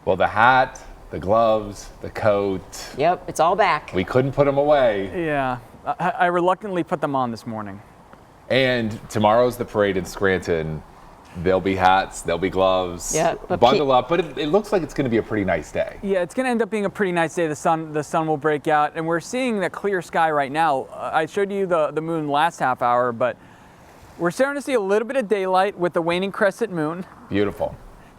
Well, the hat, the gloves, the coat. Yep, it's all back. We couldn't put them away. Yeah, I reluctantly put them on this morning. And tomorrow's the parade in Scranton. There'll be hats, there'll be gloves. Yeah, but bundle up, but it looks like it's going to be a pretty nice day. Yeah, it's going to end up being a pretty nice day. The sun will break out, and we're seeing the clear sky right now. I showed you the moon last half hour, but we're starting to see a little bit of daylight with the waning crescent moon. Beautiful.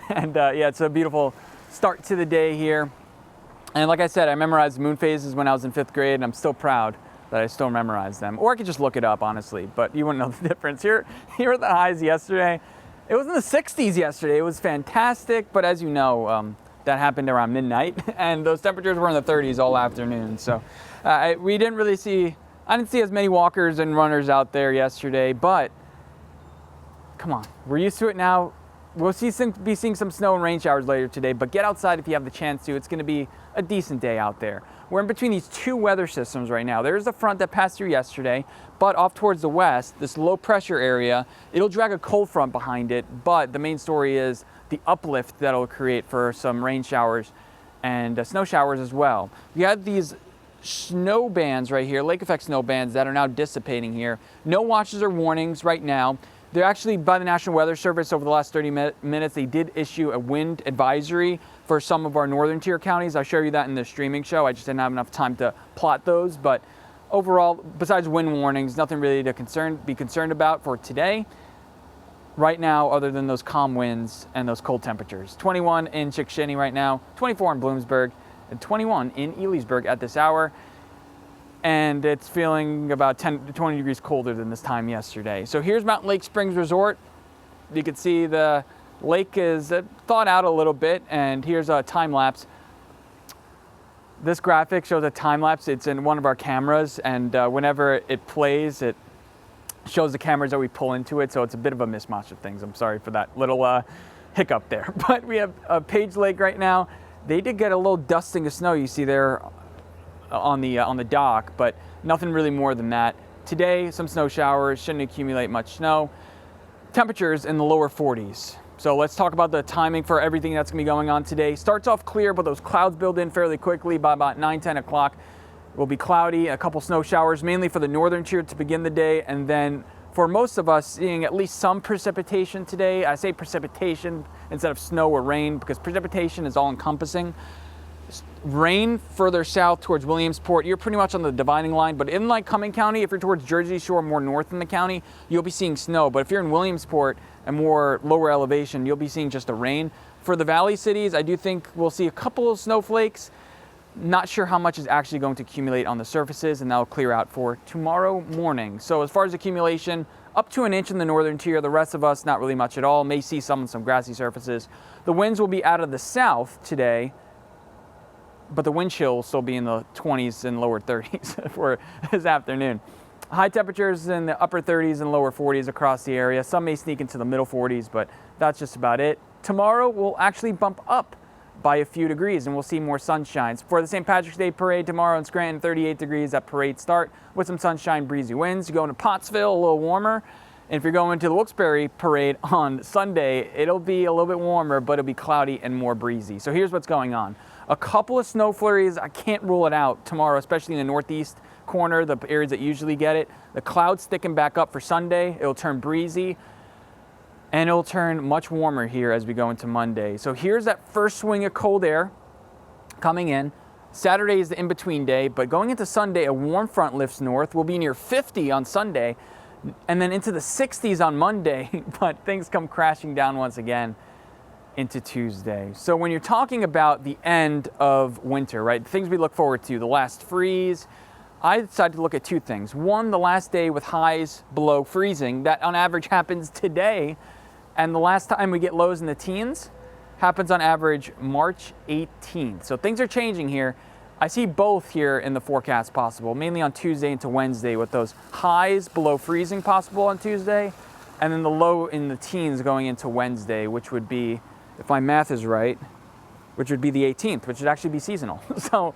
And yeah, it's a beautiful start to the day here. And like I said, I memorized moon phases when I was in 5th grade, and I'm still proud that I still memorized them. Or I could just look it up, honestly, but you wouldn't know the difference. Here are the highs yesterday. It was in the 60s yesterday. It was fantastic, but as you know, that happened around midnight, and those temperatures were in the 30s all afternoon. So we didn't really see, I didn't see as many walkers and runners out there yesterday, but come on, we're used to it now. We'll be seeing some snow and rain showers later today, but get outside if you have the chance to. It's going to be a decent day out there. We're in between these two weather systems right now. There's the front that passed through yesterday, but off towards the west, this low pressure area, it'll drag a cold front behind it, but the main story is the uplift that'll create for some rain showers and snow showers as well. We had these snow bands right here, lake effect snow bands that are now dissipating here. No watches or warnings right now. They're actually, by the National Weather Service, over the last 30 minutes, they did issue a wind advisory for some of our northern tier counties. I'll show you that in the streaming show. I just didn't have enough time to plot those. But overall, besides wind warnings, nothing really to be concerned about for today. Right now, other than those calm winds and those cold temperatures. 21 in Chickasha right now, 24 in Bloomsburg, and 21 in Elysburg at this hour. And it's feeling about 10 to 20 degrees colder than this time yesterday. So here's Mountain Lake Springs Resort. You can see the lake is thawed out a little bit, and here's a time lapse. This graphic shows a time lapse. It's in one of our cameras, and whenever it plays, it shows the cameras that we pull into it, so it's a bit of a mismatch of things. I'm sorry for that little hiccup there. But we have Page Lake right now. They did get a little dusting of snow you see there on the dock, but nothing really more than that. Today, some snow showers, shouldn't accumulate much snow. Temperatures in the lower 40s. So let's talk about the timing for everything that's going to be going on today. Starts off clear, but those clouds build in fairly quickly. By about 9-10 o'clock, it will be cloudy, a couple snow showers, mainly for the northern tier to begin the day, and then for most of us, seeing at least some precipitation today. I say precipitation instead of snow or rain because precipitation is all-encompassing. Rain further south towards Williamsport, you're pretty much on the dividing line, but in Lycoming County, if you're towards Jersey Shore, more north in the county, you'll be seeing snow. But if you're in Williamsport and more lower elevation, you'll be seeing just a rain. For the valley cities, I do think we'll see a couple of snowflakes. Not sure how much is actually going to accumulate on the surfaces, and that'll clear out for tomorrow morning. So as far as accumulation, up to an inch in the northern tier. The rest of us, not really much at all. May see some grassy surfaces. The winds will be out of the south today, but the wind chill will still be in the 20s and lower 30s for this afternoon. High temperatures in the upper 30s and lower 40s across the area. Some may sneak into the middle 40s, but that's just about it. Tomorrow will actually bump up by a few degrees, and we'll see more sunshine. For the St. Patrick's Day parade tomorrow in Scranton, 38 degrees at parade start with some sunshine, breezy winds. You go into Pottsville, a little warmer. And if you're going to the Wilkes-Barre parade on Sunday, it'll be a little bit warmer, but it'll be cloudy and more breezy. So here's what's going on. A couple of snow flurries, I can't rule it out tomorrow, especially in the northeast corner, the areas that usually get it. The clouds sticking back up for Sunday. It'll turn breezy, and it'll turn much warmer here as we go into Monday. So here's that first swing of cold air coming in. Saturday is the in-between day, but going into Sunday, a warm front lifts north. We'll be near 50 on Sunday, and then into the 60s on Monday, but things come crashing down once again into Tuesday. So when you're talking about the end of winter, right, things we look forward to, the last freeze, I decided to look at two things. One, the last day with highs below freezing. That on average happens today, and the last time we get lows in the teens happens on average March 18th. So things are changing here. I see both here in the forecast possible, mainly on Tuesday into Wednesday with those highs below freezing possible on Tuesday, and then the low in the teens going into Wednesday, which would be, if my math is right, which would be the 18th, which would actually be seasonal. So,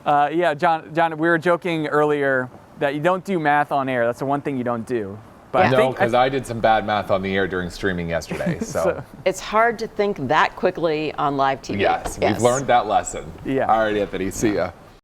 yeah, John, we were joking earlier that you don't do math on air. That's the one thing you don't do. But Yeah. No, because I did some bad math on the air during streaming yesterday. So, It's hard to think that quickly on live TV. yes, we've learned that lesson. Yeah. All right, Anthony, see ya.